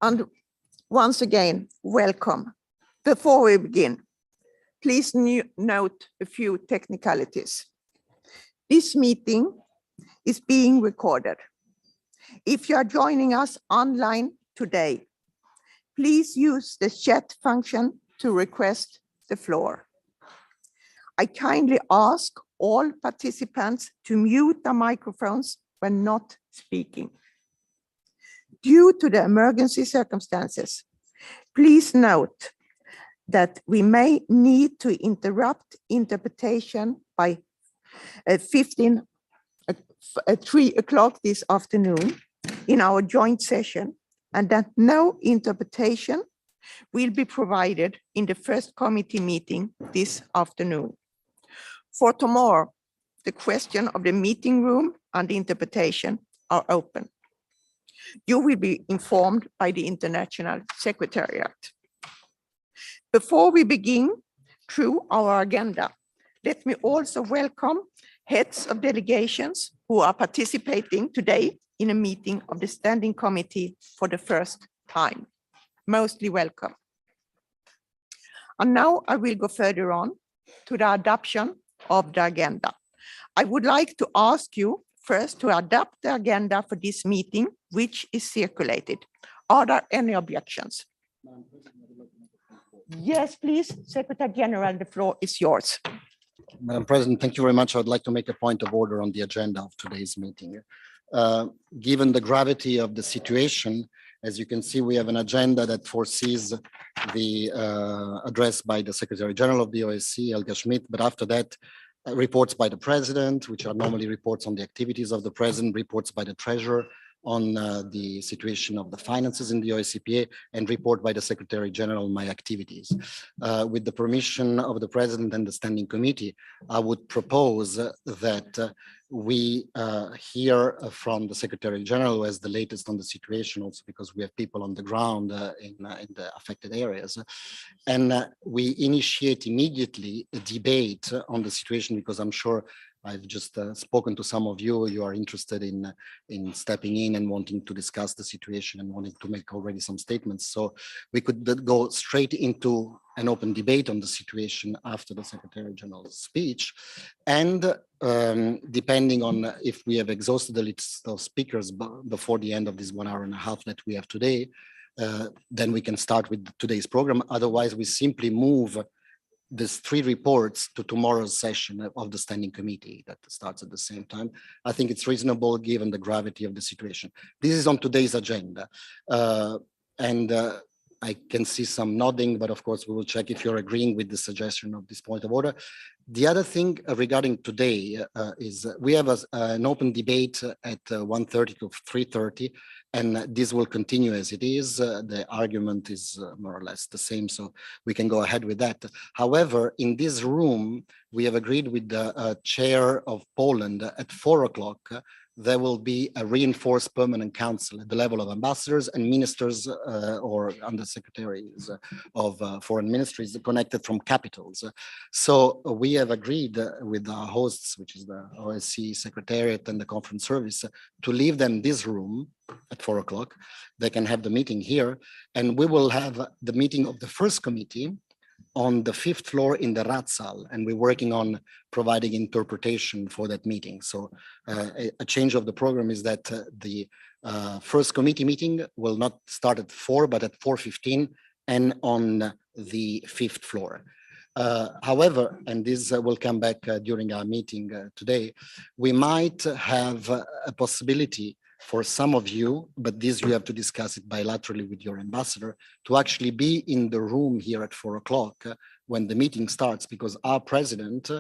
And once again, welcome. Before we begin, please note a few technicalities. This meeting is being recorded. If you are joining us online today, please use the chat function to request the floor. I kindly ask all participants to mute their microphones when not speaking. Due to the emergency circumstances, please note that we may need to interrupt interpretation by 3 o'clock this afternoon in our joint session, and that no interpretation will be provided in the first committee meeting this afternoon. For tomorrow, the question of the meeting room and the interpretation are open. You will be informed by the International Secretariat. Before we begin through our agenda, let me also welcome heads of delegations who are participating today in a meeting of the Standing Committee for the first time. Mostly welcome. And now I will go further on to the adoption of the agenda. I would like to ask you first to adopt the agenda for this meeting, which is circulated. Are there any objections? Yes, please, Secretary General, the floor is yours. Madam President, thank you very much. I would like to make a point of order on the agenda of today's meeting. Given the gravity of the situation, as you can see, we have an agenda that foresees the address by the Secretary General of the OSCE, Helga Schmid, but after that, reports by the President, which are normally reports on the activities of the President, reports by the Treasurer on the situation of the finances in the OSCE, and report by the Secretary General on my activities. With the permission of the President and the Standing Committee, I would propose that we hear from the Secretary General, who has the latest on the situation, also because we have people on the ground in the affected areas. And we initiate immediately a debate on the situation, because I'm sure I've just spoken to some of you. You are interested in stepping in and wanting to discuss the situation and wanting to make already some statements. So we could go straight into an open debate on the situation after the Secretary General's speech. And depending on if we have exhausted the list of speakers before the end of this 1 hour and a half that we have today, then we can start with today's program. Otherwise, we simply move these 3 reports to tomorrow's session of the Standing Committee that starts at the same time. I think it's reasonable given the gravity of the situation. This is on today's agenda. I can see some nodding, but of course we will check if you're agreeing with the suggestion of this point of order. The other thing regarding today is we have an open debate at 1:30 to 3:30, and this will continue as it is. The argument is more or less the same, so we can go ahead with that. However, in this room, we have agreed with the chair of Poland at 4 o'clock. There will be a reinforced permanent council at the level of ambassadors and ministers or undersecretaries of foreign ministries connected from capitals. So we have agreed with our hosts, which is the OSCE Secretariat and the Conference Service, to leave them this room at 4 o'clock. They can have the meeting here, and we will have the meeting of the first committee on the 5th floor in the Ratsal, and we're working on providing interpretation for that meeting. So a change of the program is that the first committee meeting will not start at 4, but at 4:15 and on the 5th floor. However, and this will come back during our meeting today, we might have a possibility for some of you, but this you have to discuss it bilaterally with your ambassador, to actually be in the room here at 4 o'clock when the meeting starts, because our president,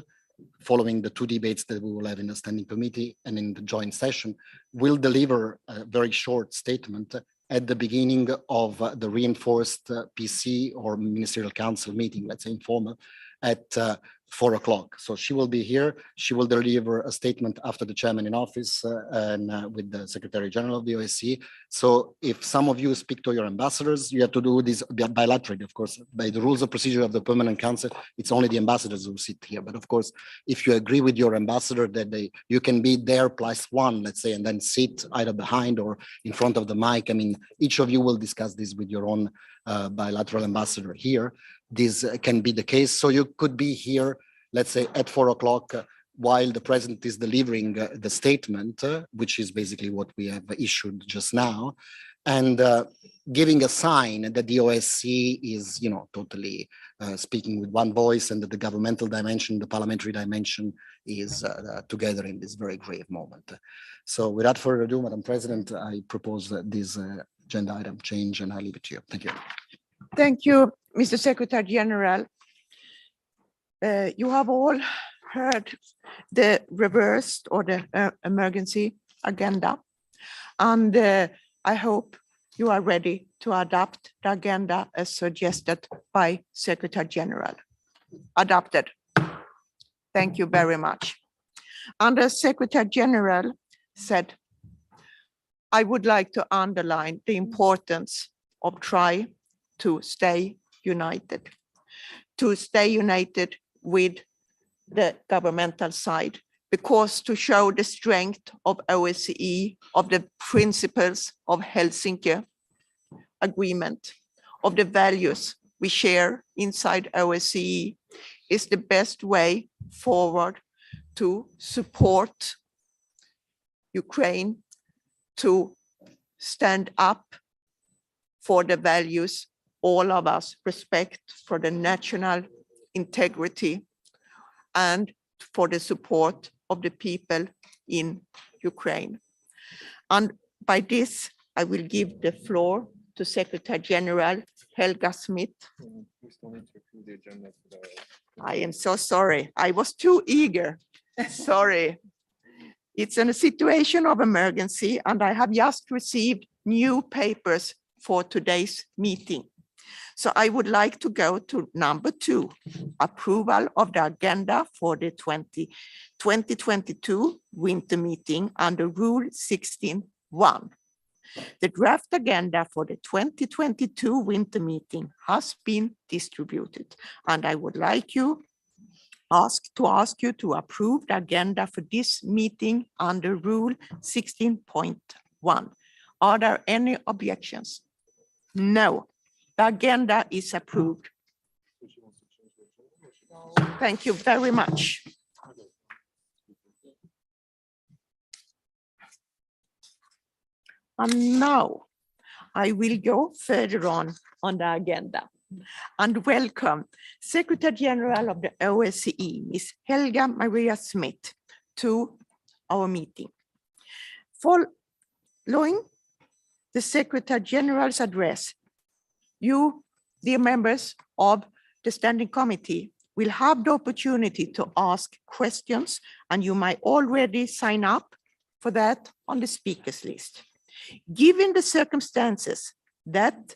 following the 2 debates that we will have in the Standing Committee and in the joint session, will deliver a very short statement at the beginning of the reinforced PC or Ministerial Council meeting, let's say informal, at 4 o'clock. So she will be here. She will deliver a statement after the chairman in office and with the Secretary General of the OSCE. So if some of you speak to your ambassadors, you have to do this bilaterally, of course. By the rules of procedure of the Permanent Council, it's only the ambassadors who sit here. But of course, if you agree with your ambassador that you can be there +1, let's say, and then sit either behind or in front of the mic. I mean, each of you will discuss this with your own bilateral ambassador here. This can be the case. So you could be here, let's say, at 4 o'clock while the president is delivering the statement, which is basically what we have issued just now, and giving a sign that the OSCE is, totally speaking with one voice, and that the governmental dimension, the parliamentary dimension is together in this very grave moment. So without further ado, Madam President, I propose this agenda item change, and I leave it to you. Thank you. Thank you, Mr. Secretary General. You have all heard the reversed or the emergency agenda, and I hope you are ready to adopt the agenda as suggested by Secretary General. Adopted. Thank you very much. And the Secretary General said, I would like to underline the importance of trying to stay united with the governmental side, because to show the strength of OSCE, of the principles of Helsinki Agreement, of the values we share inside OSCE is the best way forward to support Ukraine to stand up for the values all of us respect, for the national integrity, and for the support of the people in Ukraine. And by this, I will give the floor to Secretary General Helga Schmid. I am so sorry. I was too eager. Sorry. It's in a situation of emergency, and I have just received new papers for today's meeting. So I would like to go to number 2, approval of the agenda for the 2022 winter meeting under Rule 16.1. The draft agenda for the 2022 winter meeting has been distributed, and I would like to ask you to approve the agenda for this meeting under Rule 16.1. Are there any objections? No. The agenda is approved. Thank you very much. And now I will go further on the agenda and welcome Secretary General of the OSCE, Ms. Helga Maria Schmid, to our meeting. Following the Secretary General's address, you, dear members of the Standing Committee, will have the opportunity to ask questions, and you might already sign up for that on the speakers list. Given the circumstances that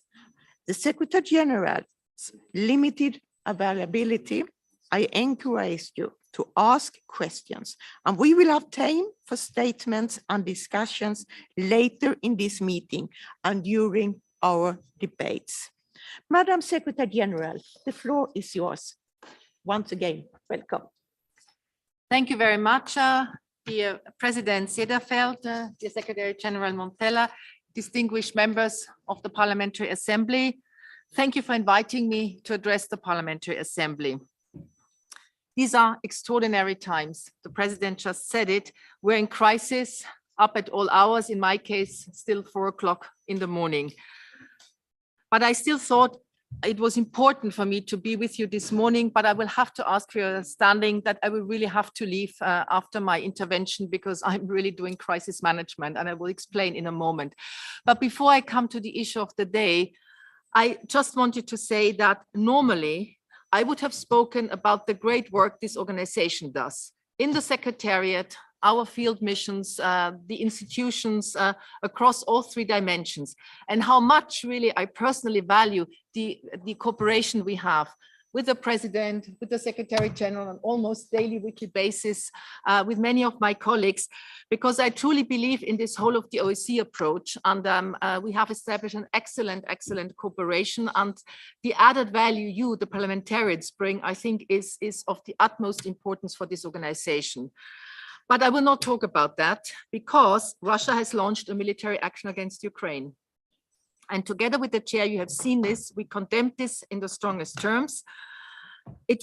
the Secretary General's limited availability, I encourage you to ask questions, and we will have time for statements and discussions later in this meeting and during our debates. Madam Secretary General, the floor is yours. Once again, welcome. Thank you very much, dear President Cederfelt, dear Secretary General Montella, distinguished members of the Parliamentary Assembly. Thank you for inviting me to address the Parliamentary Assembly. These are extraordinary times. The President just said it. We're in crisis, up at all hours, in my case, still 4 o'clock in the morning. But I still thought it was important for me to be with you this morning, but I will have to ask for your understanding that I will really have to leave after my intervention, because I'm really doing crisis management, and I will explain in a moment. But before I come to the issue of the day, I just wanted to say that normally I would have spoken about the great work this organization does in the Secretariat, our field missions, the institutions across all 3 dimensions, and how much really I personally value the cooperation we have with the president, with the secretary general on almost daily, weekly basis, with many of my colleagues, because I truly believe in this whole of the OSCE approach. And we have established an excellent cooperation, and the added value you, the parliamentarians, bring, I think is of the utmost importance for this organization. But I will not talk about that, because Russia has launched a military action against Ukraine. And together with the chair, you have seen this, we condemned this in the strongest terms. It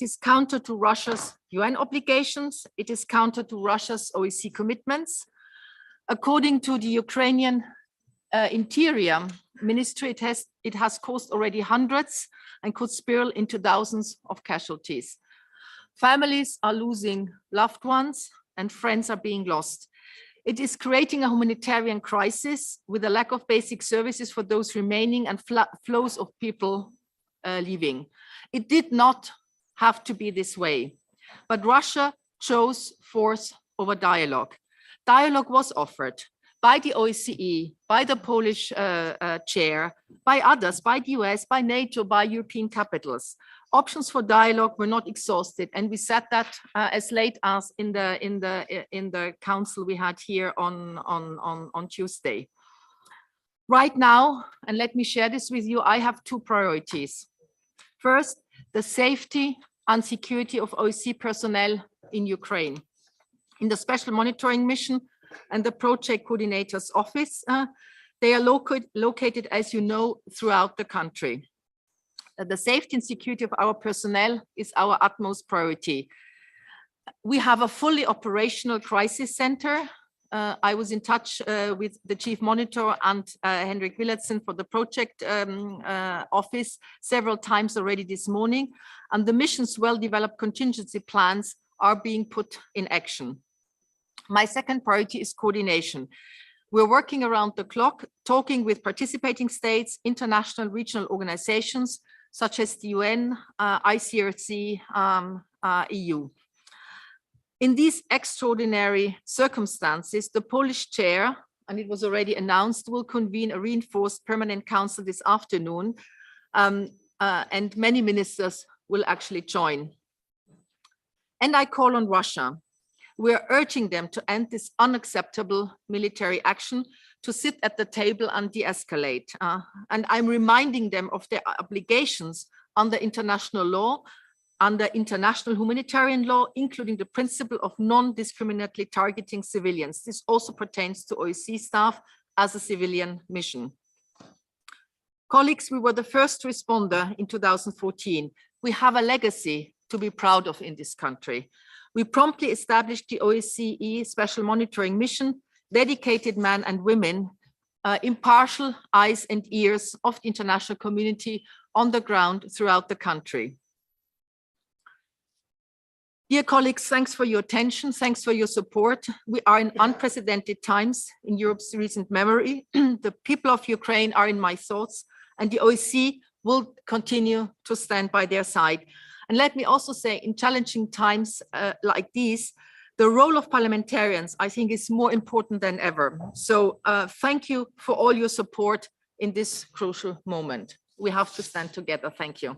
is counter to Russia's UN obligations. It is counter to Russia's OSCE commitments. According to the Ukrainian Interior Ministry, it has caused already hundreds and could spiral into thousands of casualties. Families are losing loved ones and friends are being lost. It is creating a humanitarian crisis with a lack of basic services for those remaining and flows of people leaving. It did not have to be this way, but Russia chose force over dialogue. Dialogue was offered by the OSCE, by the Polish chair, by others, by the US, by NATO, by European capitals. Options for dialogue were not exhausted, and we said that as late as in the council we had here on Tuesday. Right now, and let me share this with you, I have two priorities. First, the safety and security of OSCE personnel in Ukraine. In the special monitoring mission and the project coordinator's office, they are located, as you know, throughout the country. The safety and security of our personnel is our utmost priority. We have a fully operational crisis center. I was in touch with the chief monitor and Henrik Willetsen for the project office several times already this morning, and the mission's well-developed contingency plans are being put in action. My second priority is coordination. We're working around the clock, talking with participating states, international regional organizations, such as the UN, ICRC, EU. In these extraordinary circumstances, the Polish chair, and it was already announced, will convene a reinforced permanent council this afternoon, and many ministers will actually join. And I call on Russia. We are urging them to end this unacceptable military action, to sit at the table and de-escalate. And I'm reminding them of their obligations under international law, under international humanitarian law, including the principle of non-discriminatory targeting civilians. This also pertains to OSCE staff as a civilian mission. Colleagues, we were the first responder in 2014. We have a legacy to be proud of in this country. We promptly established the OSCE Special Monitoring Mission, dedicated men and women, impartial eyes and ears of the international community on the ground throughout the country. Dear colleagues, thanks for your attention, thanks for your support. We are in unprecedented times in Europe's recent memory. The people of Ukraine are in my thoughts, and the OSCE will continue to stand by their side. And let me also say, in challenging times like these, the role of parliamentarians, I think, is more important than ever. So thank you for all your support in this crucial moment. We have to stand together. Thank you.